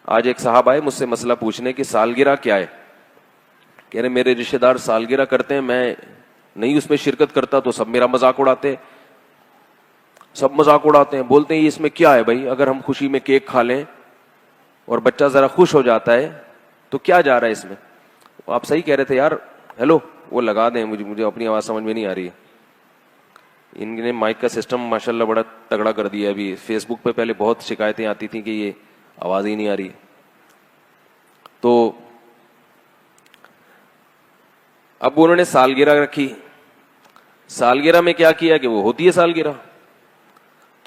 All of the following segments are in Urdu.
آج ایک صاحب آئے مجھ سے مسئلہ پوچھنے کہ سالگرہ کیا ہے. کہہ رہے میرے رشتے دار سالگرہ کرتے ہیں, میں نہیں اس میں شرکت کرتا تو سب میرا مذاق اڑاتے, سب مذاق اڑاتے ہیں, بولتے ہیں یہ اس میں کیا ہے بھائی, اگر ہم خوشی میں کیک کھا لیں اور بچہ ذرا خوش ہو جاتا ہے تو کیا جا رہا ہے اس میں. آپ صحیح کہہ رہے تھے یار. ہیلو, وہ لگا دیں, مجھے اپنی آواز سمجھ میں نہیں آ رہی ہے. ان نے مائک کا سسٹم ماشاءاللہ بڑا تگڑا کر دیا. ابھی فیس بک پہ پہلے بہت شکایتیں آتی تھیں کہ یہ آواز ہی نہیں آ رہی. تو اب انہوں نے سالگرہ رکھی. سالگرہ میں کیا کیا کہ وہ ہوتی ہے سالگرہ.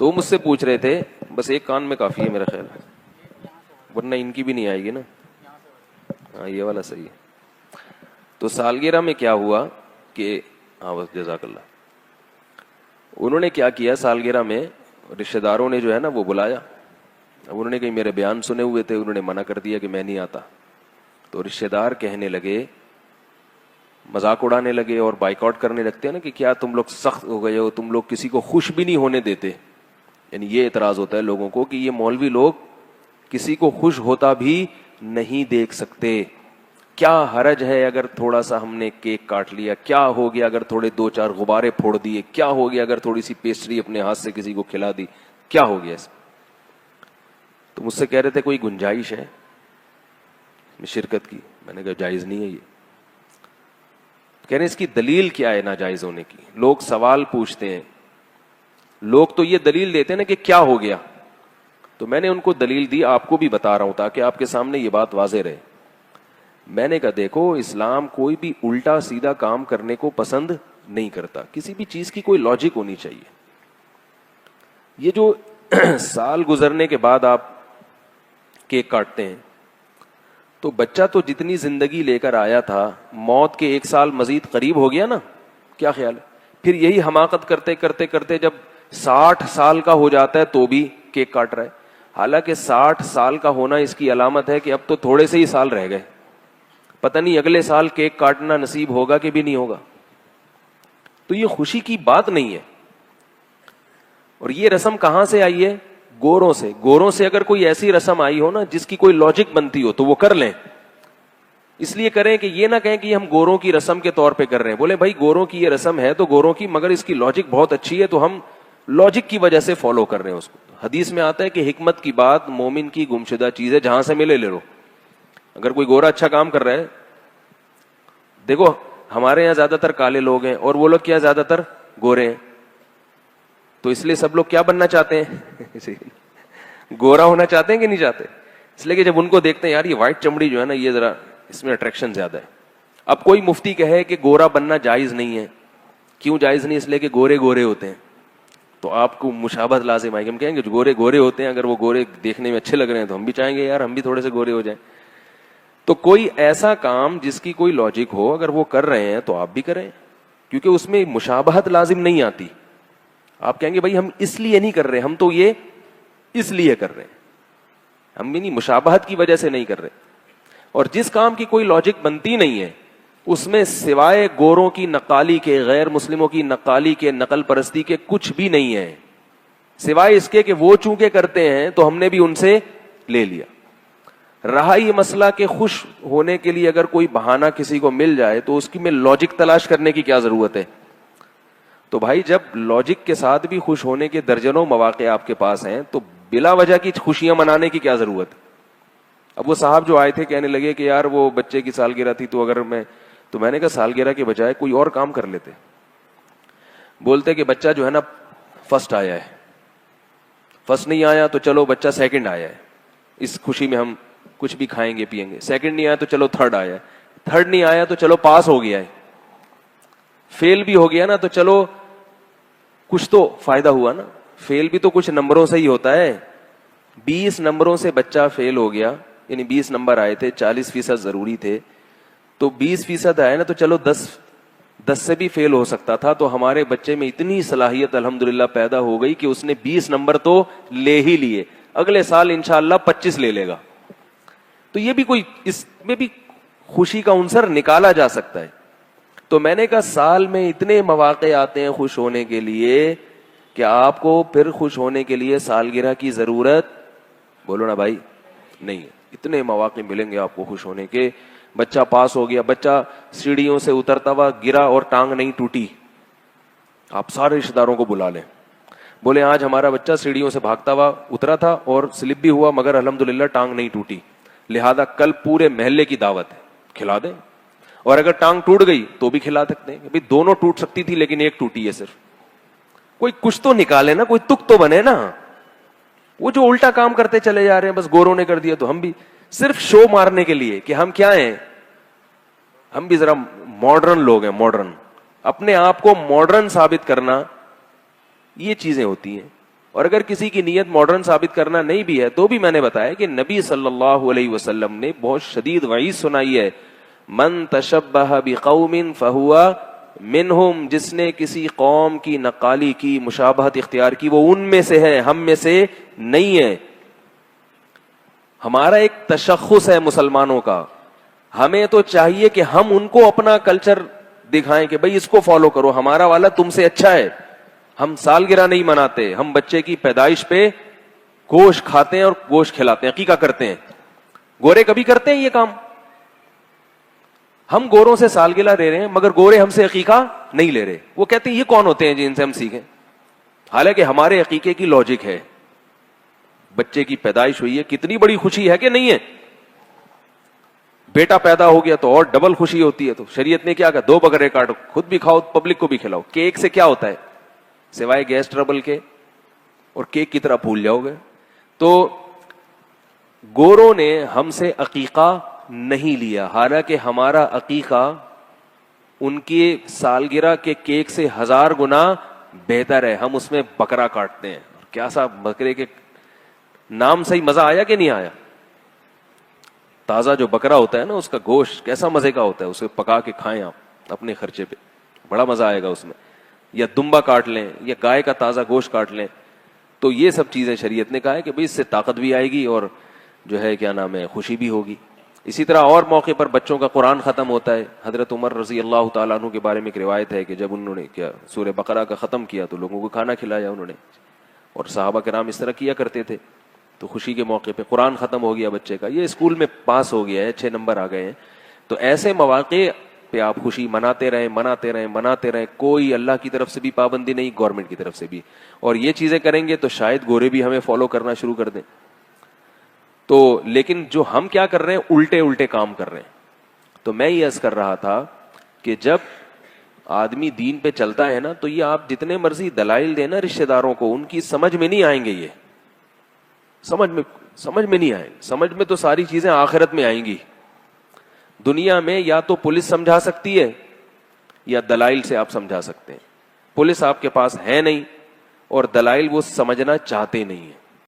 تو مجھ سے پوچھ رہے تھے, بس ایک کان میں کافی ہے میرا خیال ہے, ورنہ ان کی بھی نہیں آئے گی نا. ہاں یہ والا صحیح ہے. تو سالگرہ میں کیا ہوا کہ ہاں بس جزاک اللہ, انہوں نے کیا کیا سالگرہ میں رشتہ داروں نے جو ہے نا وہ بلایا. اب انہوں نے کہیں میرے بیان سنے ہوئے تھے, انہوں نے منع کر دیا کہ میں نہیں آتا. تو رشتہ دار کہنے لگے, مذاق اڑانے لگے اور بائیکاٹ کرنے لگتے ہیں نا کہ کیا تم لوگ سخت ہو گئے ہو, تم لوگ کسی کو خوش بھی نہیں ہونے دیتے. یعنی یہ اعتراض ہوتا ہے لوگوں کو کہ یہ مولوی لوگ کسی کو خوش ہوتا بھی نہیں دیکھ سکتے. کیا حرج ہے اگر تھوڑا سا ہم نے کیک کاٹ لیا, کیا ہو گیا اگر تھوڑے 2-4 غبارے پھوڑ دیے, کیا ہو گیا اگر تھوڑی سی پیسٹری اپنے ہاتھ سے کسی کو کھلا دی, کیا ہو گیا اس. تو مجھ سے کہہ رہے تھے کوئی گنجائش ہے شرکت کی. میں نے کہا جائز نہیں ہے یہ. کہہ رہے اس کی دلیل کیا ہے ناجائز ہونے کی. لوگ سوال پوچھتے ہیں, لوگ تو یہ دلیل دیتے ہیں نا کہ کیا ہو گیا. تو میں نے ان کو دلیل دی, آپ کو بھی بتا رہا ہوں تاکہ آپ کے سامنے یہ بات واضح رہے. میں نے کہا دیکھو, اسلام کوئی بھی الٹا سیدھا کام کرنے کو پسند نہیں کرتا. کسی بھی چیز کی کوئی لاجک ہونی چاہیے. یہ جو سال گزرنے کے بعد آپ کیک کاٹتے ہیں تو بچہ تو جتنی زندگی لے کر آیا تھا, موت کے 1 سال مزید قریب ہو گیا نا. کیا خیال ہے؟ پھر یہی حماقت کرتے کرتے کرتے جب 60 سال کا ہو جاتا ہے تو بھی کیک کاٹ رہا ہے. حالانکہ 60 سال کا ہونا اس کی علامت ہے کہ اب تو تھوڑے سے ہی سال رہ گئے, پتہ نہیں اگلے سال کیک کاٹنا نصیب ہوگا کہ بھی نہیں ہوگا. تو یہ خوشی کی بات نہیں ہے. اور یہ رسم کہاں سے آئی ہے؟ گوروں سے. گوروں سے اگر کوئی ایسی رسم آئی ہو نا جس کی کوئی لاجک بنتی ہو تو وہ کر لیں. اس لیے کریں کہ یہ نہ کہیں کہ ہم گوروں کی رسم کے طور پہ کر رہے ہیں. بولے بھائی گوروں کی یہ رسم ہے تو گوروں کی, مگر اس کی لاجک بہت اچھی ہے تو ہم لاجک کی وجہ سے فالو کر رہے ہیں اس کو. حدیث میں آتا ہے کہ حکمت کی بات مومن کی گمشدہ چیز ہے, جہاں سے ملے لے لو. اگر کوئی گورا اچھا کام کر رہا ہے, دیکھو ہمارے یہاں زیادہ تر کالے لوگ ہیں اور وہ لوگ کیا زیادہ تر گورے ہیں, تو اس لیے سب لوگ کیا بننا چاہتے ہیں؟ گورا ہونا چاہتے ہیں کہ نہیں چاہتے؟ اس لیے کہ جب ان کو دیکھتے ہیں یار یہ وائٹ چمڑی جو ہے نا یہ ذرا اس میں اٹریکشن زیادہ ہے. اب کوئی مفتی کہے کہ گورا بننا جائز نہیں ہے. کیوں جائز نہیں؟ اس لیے کہ گورے گورے ہوتے ہیں تو آپ کو مشابہت لازم آئے گی. ہم کہیں گے جو گورے گورے ہوتے ہیں, اگر وہ گورے دیکھنے میں اچھے لگ رہے ہیں تو ہم بھی چاہیں گے یار ہم بھی تھوڑے سے گورے ہو جائیں. تو کوئی ایسا کام جس کی کوئی لاجک ہو اگر وہ کر رہے ہیں تو آپ بھی کریں, کیونکہ اس میں مشابہت لازم نہیں آتی. آپ کہیں گے بھائی ہم اس لیے نہیں کر رہے, ہم تو یہ اس لیے کر رہے ہیں, ہم بھی نہیں مشابہت کی وجہ سے نہیں کر رہے. اور جس کام کی کوئی لاجک بنتی نہیں ہے اس میں سوائے گوروں کی نقالی کے, غیر مسلموں کی نقالی کے, نقل پرستی کے کچھ بھی نہیں ہے, سوائے اس کے کہ وہ چونکہ کرتے ہیں تو ہم نے بھی ان سے لے لیا. رہا یہ مسئلہ کہ خوش ہونے کے لیے اگر کوئی بہانہ کسی کو مل جائے تو اس کی میں لاجک تلاش کرنے کی کیا ضرورت ہے؟ تو بھائی جب لاجک کے ساتھ بھی خوش ہونے کے درجنوں مواقع آپ کے پاس ہیں تو بلا وجہ کی خوشیاں منانے کی کیا ضرورت ہے؟ اب وہ صاحب جو آئے تھے کہنے لگے کہ یار وہ بچے کی سالگرہ تھی تو اگر میں نے کہا سالگرہ کے بجائے کوئی اور کام کر لیتے. بولتے کہ بچہ جو ہے نا فرسٹ آیا ہے, فرسٹ نہیں آیا تو چلو بچہ سیکنڈ آیا ہے, اس خوشی میں ہم کچھ بھی کھائیں گے پیئیں گے. سیکنڈ نہیں آیا تو چلو تھرڈ آیا ہے, تھرڈ نہیں آیا تو چلو پاس ہو گیا ہے, فیل بھی ہو گیا نا تو چلو کچھ تو فائدہ ہوا نا. فیل بھی تو کچھ نمبروں سے ہی ہوتا ہے. 20 نمبروں سے بچہ فیل ہو گیا, یعنی 20 نمبر آئے تھے, 40% ضروری تھے, تو 20% آئے نا تو چلو 10 سے بھی فیل ہو سکتا تھا. تو ہمارے بچے میں اتنی صلاحیت الحمدللہ پیدا ہو گئی کہ اس نے 20 نمبر تو لے ہی لیے, اگلے سال انشاءاللہ 25 لے لے گا. تو یہ بھی کوئی, اس میں بھی خوشی کا عنصر نکالا جا سکتا ہے. تو میں نے کہا سال میں اتنے مواقع آتے ہیں خوش ہونے کے لیے کہ آپ کو پھر خوش ہونے کے لیے سالگرہ کی ضرورت, بولو نا بھائی, نہیں ہے. اتنے مواقع ملیں گے آپ کو خوش ہونے کے. بچہ پاس ہو گیا, بچہ سیڑھیوں سے اترتا ہوا گرا اور ٹانگ نہیں ٹوٹی, آپ سارے رشتہ داروں کو بلا لیں, بولے آج ہمارا بچہ سیڑھیوں سے بھاگتا ہوا اترا تھا اور سلپ بھی ہوا مگر الحمدللہ ٹانگ نہیں ٹوٹی, لہذا کل پورے محلے کی دعوت ہے, کھلا دیں. اور اگر ٹانگ ٹوٹ گئی تو بھی کھلا سکتے ہیں, کہ دونوں ٹوٹ سکتی تھی لیکن ایک ٹوٹی ہے صرف. کوئی کچھ تو نکالے نا, کوئی تک تو بنے نا. وہ جو الٹا کام کرتے چلے جا رہے ہیں, بس گوروں نے کر دیا تو ہم بھی, صرف شو مارنے کے لیے کہ ہم کیا ہیں, ہم بھی ذرا ماڈرن لوگ ہیں, ماڈرن, اپنے آپ کو ماڈرن ثابت کرنا, یہ چیزیں ہوتی ہیں. اور اگر کسی کی نیت ماڈرن ثابت کرنا نہیں بھی ہے تو بھی میں نے بتایا کہ نبی صلی اللہ علیہ وسلم نے بہت شدید وعید سنائی ہے, من تشبہ بقوم فہو منہم, جس نے کسی قوم کی نقالی کی, مشابہت اختیار کی, وہ ان میں سے ہے, ہم میں سے نہیں ہے. ہمارا ایک تشخص ہے مسلمانوں کا, ہمیں تو چاہیے کہ ہم ان کو اپنا کلچر دکھائیں کہ بھئی اس کو فالو کرو, ہمارا والا تم سے اچھا ہے. ہم سالگرہ نہیں مناتے, ہم بچے کی پیدائش پہ گوشت کھاتے ہیں اور گوشت کھلاتے ہیں, عقیقہ کرتے ہیں. گورے کبھی کرتے ہیں یہ کام؟ ہم گوروں سے سالگرہ لے رہے ہیں مگر گورے ہم سے عقیقہ نہیں لے رہے. وہ کہتے ہیں یہ کون ہوتے ہیں جن سے ہم سیکھیں, حالانکہ ہمارے عقیقے کی لاجک ہے. بچے کی پیدائش ہوئی ہے, کتنی بڑی خوشی ہے کہ نہیں ہے. بیٹا پیدا ہو گیا تو اور ڈبل خوشی ہوتی ہے. تو شریعت نے کیا کہا, 2 بکرے کاٹو, خود بھی کھاؤ پبلک کو بھی کھلاؤ. کیک سے کیا ہوتا ہے سوائے گیس ٹربل کے, اور کیک کی طرح بھول جاؤ گے. تو گوروں نے ہم سے عقیقہ نہیں لیا, حالانکہ ہمارا عقیقہ ان کی سالگرہ کے کیک سے 1000 گنا بہتر ہے. ہم اس میں بکرا کاٹتے ہیں. کیا صاحب, بکرے کے نام سے ہی مزہ آیا کہ نہیں آیا؟ تازہ جو بکرا ہوتا ہے نا, اس کا گوشت کیسا مزے کا ہوتا ہے, اسے پکا کے کھائیں آپ اپنے خرچے پہ, بڑا مزہ آئے گا اس میں. یا دمبا کاٹ لیں, یا گائے کا تازہ گوشت کاٹ لیں. تو یہ سب چیزیں شریعت نے کہا ہے کہ بھئی اس سے طاقت بھی آئے گی اور جو ہے کیا نام ہے خوشی بھی ہوگی. اسی طرح اور موقع پر بچوں کا قرآن ختم ہوتا ہے. حضرت عمر رضی اللہ تعالیٰ عنہ کے بارے میں ایک روایت ہے کہ جب انہوں نے کیا سورہ بقرہ کا ختم کیا تو لوگوں کو کھانا کھلایا انہوں نے, اور صحابہ کرام اس طرح کیا کرتے تھے. تو خوشی کے موقع پہ قرآن ختم ہو گیا بچے کا, یہ اسکول میں پاس ہو گیا ہے, 6 نمبر آ گئے ہیں. تو ایسے مواقع پہ آپ خوشی مناتے رہیں, مناتے رہیں, مناتے رہیں. کوئی اللہ کی طرف سے بھی پابندی نہیں, گورنمنٹ کی طرف سے بھی. اور یہ چیزیں کریں گے تو شاید گورے بھی ہمیں فالو کرنا شروع کر دیں. تو لیکن جو ہم کیا کر رہے ہیں, الٹے الٹے کام کر رہے ہیں. تو میں یہ عرض کر رہا تھا کہ جب آدمی دین پہ چلتا ہے نا, تو یہ آپ جتنے مرضی دلائل دیں نا رشتہ داروں کو, ان کی سمجھ میں نہیں آئیں گے. یہ سمجھ میں نہیں آئیں. سمجھ میں تو ساری چیزیں آخرت میں آئیں گی. دنیا میں یا تو پولیس سمجھا سکتی ہے یا دلائل سے آپ سمجھا سکتے ہیں. پولیس آپ کے پاس ہے نہیں اور دلائل وہ سمجھنا چاہتے نہیں ہیں.